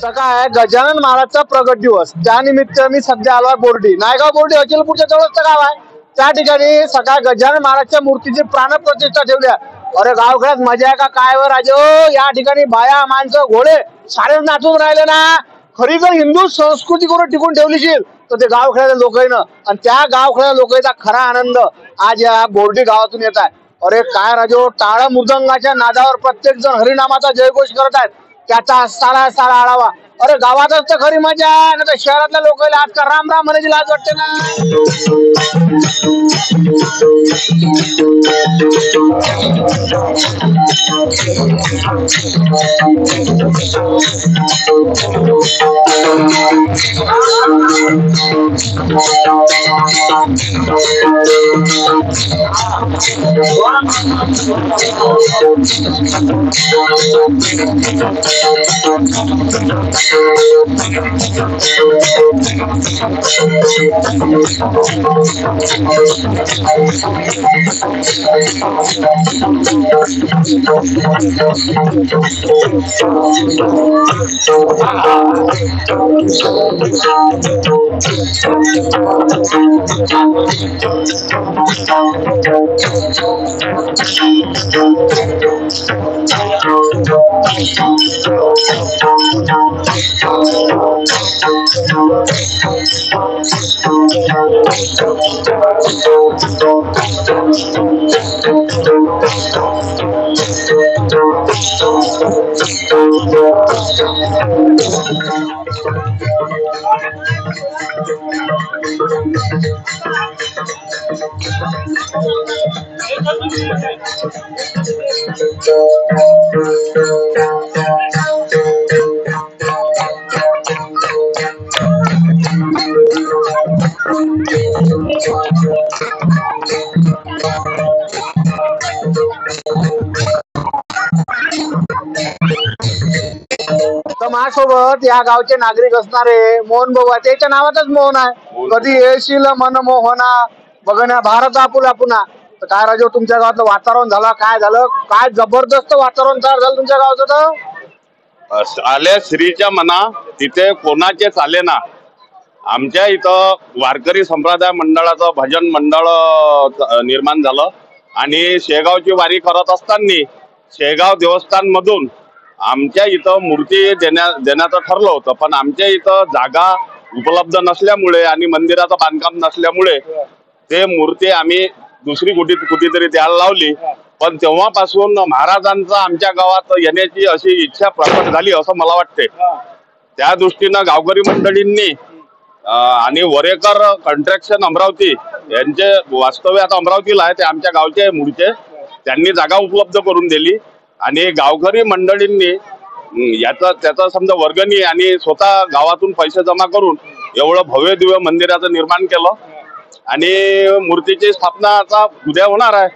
सकाळ गजानन महाराजचा प्रगट दिवस, त्यानिमित्त मी सध्या आलो बोर्डी, नायगाव बोर्डी अचलपूरच्या जवळचं गाव आहे. त्या ठिकाणी सकाळ गजानन महाराजच्या मूर्तीची प्राणप्रतिष्ठा ठेवली आहे. अरे गावखेड्यात मजा आहे का काय वर राजो. या ठिकाणी बाया माणसं घोडे सारे नाचून राहिले ना. खरी जर हिंदू संस्कृती करून टिकून ठेवलीशील तर ते गावखेड्याच्या लोकांना आणि त्या गावखेड्या लोकांचा खरा आनंद आज या बोर्डी गावातून येत आहे. अरे काय राजो, टाळ मृदंगाच्या नादावर प्रत्येक जण हरिनामाचा जयघोष करत आहेत. त्याचा सारा सारा आढावा. अरे गावातच तर खरी मजा, नाही तर शहरातल्या लोकांना आज का राम राम म्हणायची लाज वाटते ना. माझ्यासोबत या गावचे नागरिक असणारे मोहन भाऊ आहे. त्याच्या नावातच मोहन आहे. कधी येशील मन मोहना बघण्या भारत आपुला पुन्हा. तर काय राजू, तुमच्या गावातलं वातावरण झालं काय झालं, काय जबरदस्त वातावरण तयार झालं तुमच्या गावाचं. तर आले श्रीच्या मना तिथे कोणाचे चाले ना. आमच्या इथं वारकरी संप्रदाय मंडळाचं भजन मंडळ निर्माण झालं आणि शेगावची वारी करत असताना शेगाव देवस्थान मधून आमच्या इथं मूर्ती देण्याचं ठरलं होतं. पण आमच्या इथं जागा उपलब्ध नसल्यामुळे आणि मंदिराचं बांधकाम नसल्यामुळे ते मूर्ती आम्ही दुसरी कुठेतरी द्यायला लावली. पण तेव्हापासून महाराजांचा आमच्या गावात येण्याची अशी इच्छा प्रकट झाली असं मला वाटते. त्या दृष्टीनं गावकरी मंडळींनी आणि वरेकर कन्स्ट्रक्शन अमरावती यांचे वास्तव्य आता अमरावतीला आहे, ते आमच्या गावचे मूळचे, त्यांनी जागा उपलब्ध करून दिली आणि गावकरी मंडळींनी त्याचा समजा वर्गणी आणि स्वतः गावातून पैसे जमा करून एवढं भव्य दिव्य मंदिराचं निर्माण केलं आणि मूर्तीची स्थापना आता उद्या होणार आहे.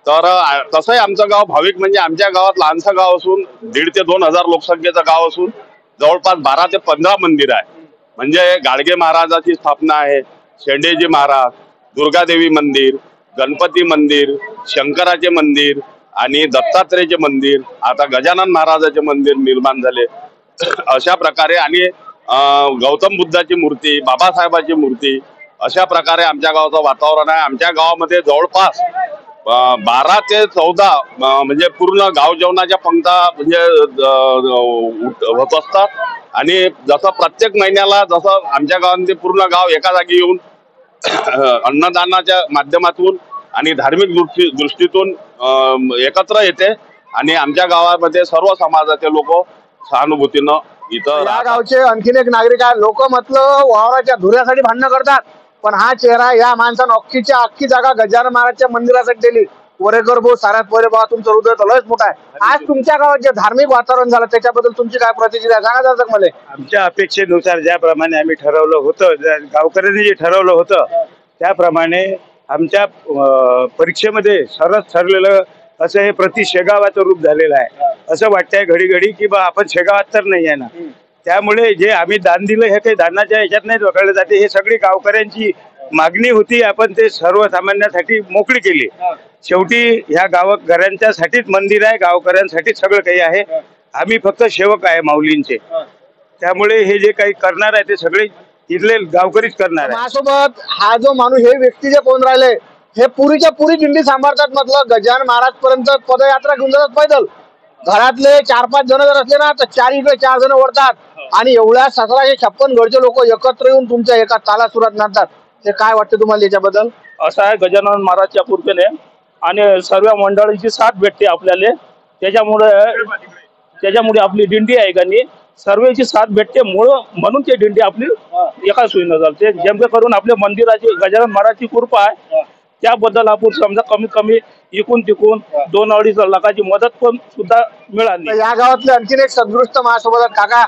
तर तसंही आमचं गाव भाविक म्हणजे आमच्या गावात लहानसं गाव असून 1,500 ते 2,000 लोकसंख्येचं गाव असून जवळपास 12 ते 15 मंदिर आहे. म्हणजे गाडगे महाराजाची स्थापना आहे, शेंडेजी महाराज, दुर्गादेवी मंदिर, गणपती मंदिर, शंकराचे मंदिर आणि दत्तात्रेयचे मंदिर, आता गजानन महाराजाचे मंदिर निर्माण झाले. अशा प्रकारे आणि गौतम बुद्धाची मूर्ती, बाबासाहेबाची मूर्ती, अशा प्रकारे आमच्या गावाचं वातावरण आहे. आमच्या गावामध्ये जवळपास 12 ते 14 म्हणजे पूर्ण गाव जेवणाच्या पंक्ता म्हणजे होत असतात. आणि जसं प्रत्येक महिन्याला जसं आमच्या गावामध्ये पूर्ण गाव एका जागी येऊन अन्नदानाच्या माध्यमातून आणि धार्मिक दृष्टीतून एकत्र येते आणि आमच्या गावामध्ये सर्व समाजाचे लोक सहानुभूतीनं इथं. या गावचे आणखीन एक नागरिक आहे. लोक म्हटलं वावराच्या धुऱ्यासाठी भांडणं करतात, पण हा चेहरा या माणसानं अख्खी जागा गजानन महाराजच्या मंदिरासाठी दिली. वरेकर भाऊ साऱ्यात पहिले बघा, तुमचं हृदय तर लयच मोठा आहे. आज तुमच्या गावात जे धार्मिक वातावरण झालं त्याच्याबद्दल तुमची काय प्रतिक्रिया सांगा जातं मला. आमच्या अपेक्षेनुसार ज्याप्रमाणे आम्ही ठरवलं होतं, गावकऱ्यांनी जे ठरवलं होतं त्याप्रमाणे आमच्या परीक्षेमध्ये सरस ठरलेलं असं हे प्रति शेगावाचं रूप झालेलं आहे. असं वाटतंय घडी घडी की बा आपण शेगावात तर नाही आहे ना. त्यामुळे जे आम्ही दान दिलं हे काही दानाच्या ह्याच्यात नाही वगळलं जाते. हे सगळी गावकऱ्यांची मागणी होती, आपण ते सर्वसामान्यांसाठी मोकळी केली. शेवटी ह्या गावकऱ्यांच्यासाठीच मंदिर आहे, गावकऱ्यांसाठी सगळं काही आहे. आम्ही फक्त सेवक आहे माऊलींचे. त्यामुळे हे जे काही करणार आहे ते सगळे इथले गावकरीच करणार आहे. माझ्यासोबत हा जो माणूस हे व्यक्ती जे कोण राहिले हे पुरीच्या पुरी दिंडी सांभाळतात. म्हटलं गजानन महाराज पर्यंत पदयात्रा घेऊन जातात पैदल. घरातले 4-5 जण जर असले ना तर 4 इकडे 4 जण ओढतात आणि एवढ्या 1756 घरचे लोक एकत्र येऊन तुमच्या एका ताला सुरात नाचतात. हे काय वाटतं तुम्हाला याच्याबद्दल? असं आहे गजानन महाराजच्या कृपेने आणि सर्व मंडळीची साथ भेटते आपल्याला. त्याच्यामुळे आपली दिंडी आहे का सर्वेची साथ भेटते म्हणून ती दिंडी आपली एका सोयीनं चालते. जेमके करून आपल्या मंदिराची गजानन महाराजची कृपा आहे त्याबद्दल आपण समजा कमीत कमी इकून तिकून 2-2.5 लाखाची मदत पण सुद्धा मिळाली. या गावातले आणखीन एक सदृष्ट माझ्यासोबत काका,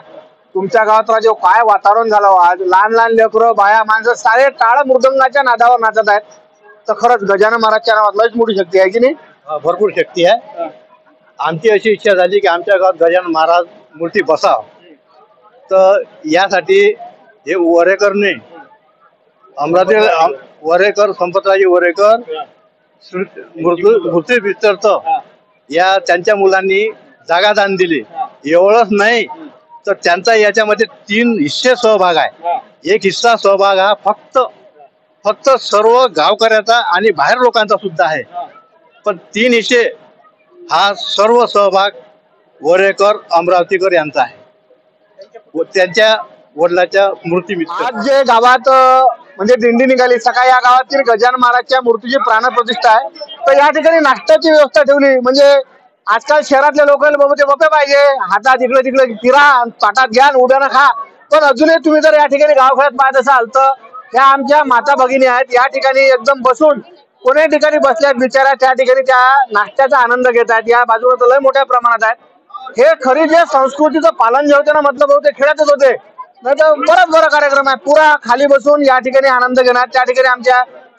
तुमच्या गावात राजे काय वातावरण झालं आज. लहान लहान लेकरं बाया माणसं सारे टाळ मृदंगाच्या नादावर नाचत आहेत. तर खरंच गजानन महाराजच्या नावात लयच मोठी शक्ती आहे की नाही? भरपूर शक्ती आहे. आमची अशी इच्छा झाली की आमच्या गावात गजानन महाराज मूर्ती बसाव. तर यासाठी हे वरेकरने अमरावती वरेकर संपतराजी वरेकर मूर्ती विस्तारत या त्यांच्या मुलांनी जागा दान दिली. एवढंच नाही तर त्यांचा याच्यामध्ये 3 हिस्से सहभाग आहे. एक हिस्सा सहभाग हा फक्त सर्व गावकऱ्याचा आणि बाहेर लोकांचा सुद्धा आहे. पण 3 हिस्से हा सर्व सहभाग वरेकर अमरावतीकर यांचा आहे त्यांच्या वडिलाच्या मूर्ती. आज जे गावात म्हणजे दिंडी निघाली सकाळी, या गावातील गजानन महाराजच्या मूर्तीची प्राणप्रतिष्ठा आहे. तर या ठिकाणी नाश्त्याची व्यवस्था ठेवली. म्हणजे आजकाल शहरातल्या लोकांना बाबा ते बपे पाहिजे, हातात इकडे तिकडे फिरा, ताटात घ्या, उड्यानं खा. पण अजूनही तुम्ही जर या ठिकाणी गावखेड्यात पाहत असाल तर त्या आमच्या माता भगिनी आहेत. या ठिकाणी एकदम बसून कोणत्या ठिकाणी बसल्यात बिचारा, त्या ठिकाणी त्या नाश्त्याचा आनंद घेत आहेत. या बाजूला तर लय मोठ्या प्रमाणात आहेत. हे खरी जे संस्कृतीचं पालन जे होते ना, मतलब होते खेळतच होते. नाही तर बरं कार्यक्रम आहे. पुरा खाली बसून या ठिकाणी आनंद घेणार. त्या ठिकाणी आमच्या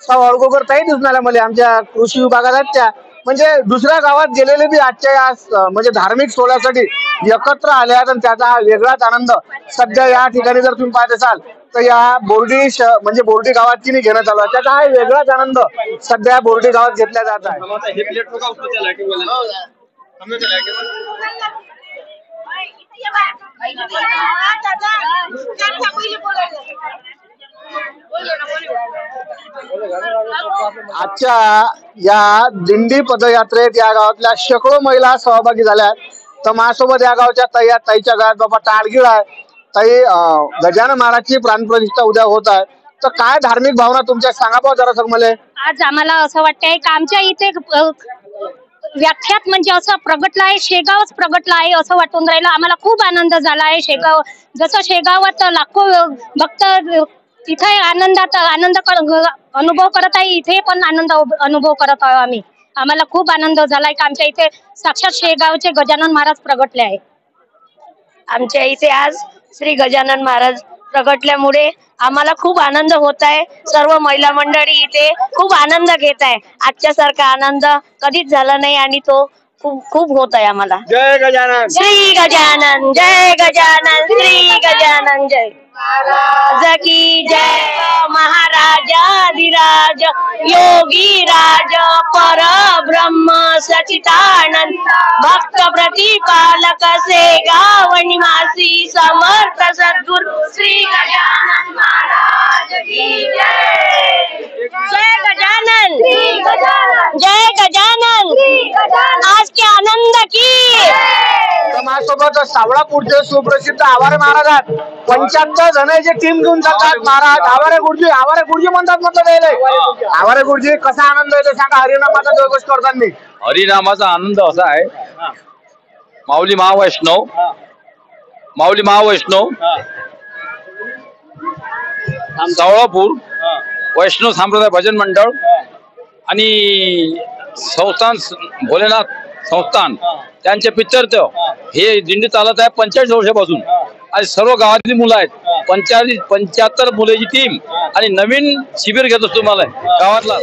हळगोकर ताई दिसून आल्या मला, आमच्या कृषी विभागात आहेत त्या. म्हणजे दुसऱ्या गावात गेलेले बी आजच्या या म्हणजे धार्मिक सोहळ्यासाठी एकत्र आले आहेत आणि त्याचा हा वेगळाच आनंद सध्या या ठिकाणी जर तुम्ही पाहत असाल तर या बोर्डी म्हणजे बोर्डी गावात की घेण्यात चालू आहे. त्याचा हा वेगळाच आनंद सध्या बोर्डी गावात घेतला जात आहे. आजच्या या दिंडी पदयात्रेत या गावातल्या शेकडो महिला सहभागी झाल्या. तर माझ्यासोबत या गावच्या ताईच्या घरात बाबा टाळगीळ आहे. ताई, गजानन महाराजची प्राणप्रतिष्ठा उद्या होत आहे. तर काय धार्मिक भावना तुमच्या सांगा पाहू जरा मला. आज आम्हाला असं वाटतंय की आमच्या इथे व्याख्यात म्हणजे असं प्रगटलं आहे, शेगावच प्रगटलं आहे असं वाटून राहिलं. आम्हाला खूप आनंद झाला आहे. शेगाव जसं शेगावात लाखो भक्त तिथे आनंद अनुभव करत आहे, इथे पण आनंद अनुभव करत आहोत आम्ही. आम्हाला खूप आनंद झालाय की आमच्या इथे साक्षात शेगावचे गजानन महाराज प्रगटले आहे. आमच्या इथे आज श्री गजानन महाराज प्रगटल्यामुळे आम्हाला खूप आनंद होत आहे. सर्व महिला मंडळी इथे खूप आनंद घेत आहे. आजच्या सारखा आनंद कधीच झाला नाही आणि तो खूप होत आहे आम्हाला. जय गजानन, श्री गजानन, जय गजानन, श्री गजानन, जय की जय. महाराजाधिराज योगी राज पर ब्रह्म सचितानंद भक्त प्रतिपालक शेगाव निवासी समर्थ सद्गुरु श्री गजानन महाराज की जय. जय गजानन, जय गजानन, आज के आनंद की. माझ्यासोबत सावळापूरचे सुप्रसिद्ध आवारे महाराज आहेत. 75 जणांची टीम घेऊन चालतात महाराज. आवारे गुरुजी म्हणतात म्हटलं. आवारे गुरुजी कसा आनंद आहे ते सांगा हरिनामाचा जयघोष करताना. हरिनामाचा आनंद असा आहे, माऊली महावैष्णव सावळापूर वैष्णव संप्रदाय भजन मंडळ आणि संस्थान भोलेनाथ संस्थान त्यांचे पिक्चर हे दिंडी चालत आहे 45 वर्षापासून. आणि सर्व गावातली मुलं आहेत. 75 मुलाची टीम आणि नवीन शिबिर घेत असतो मला गावातला.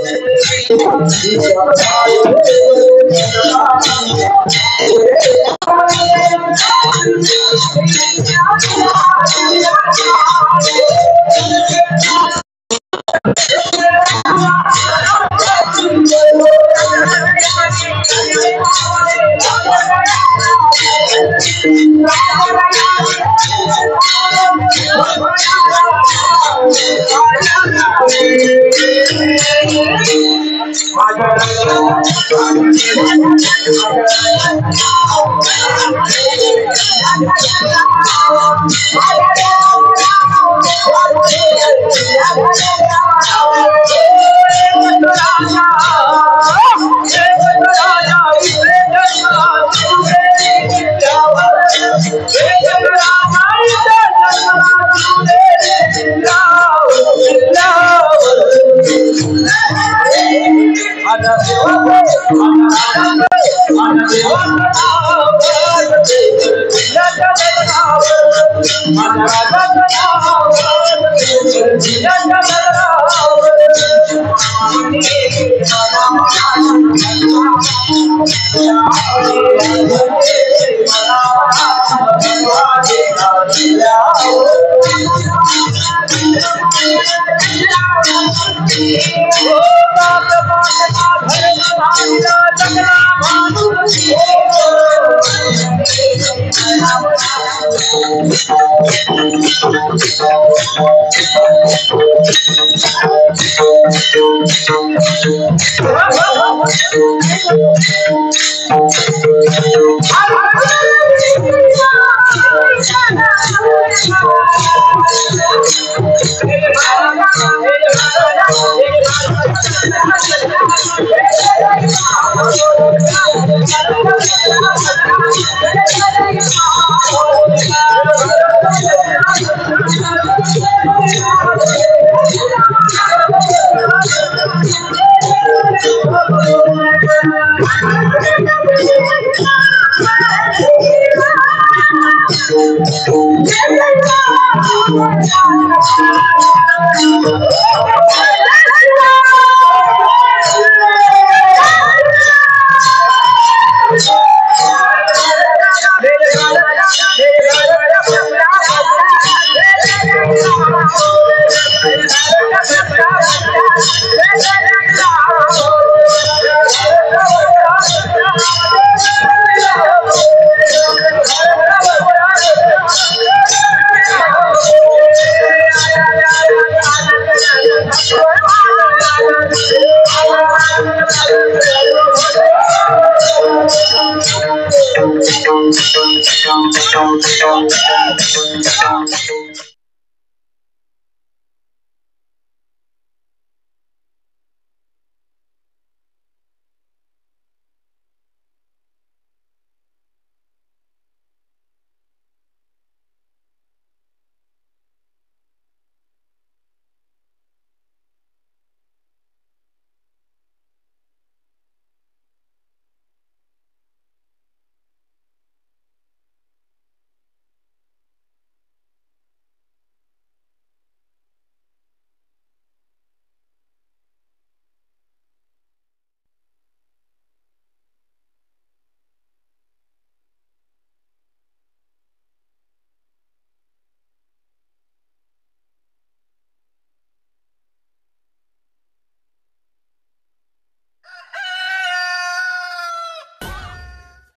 Thank you.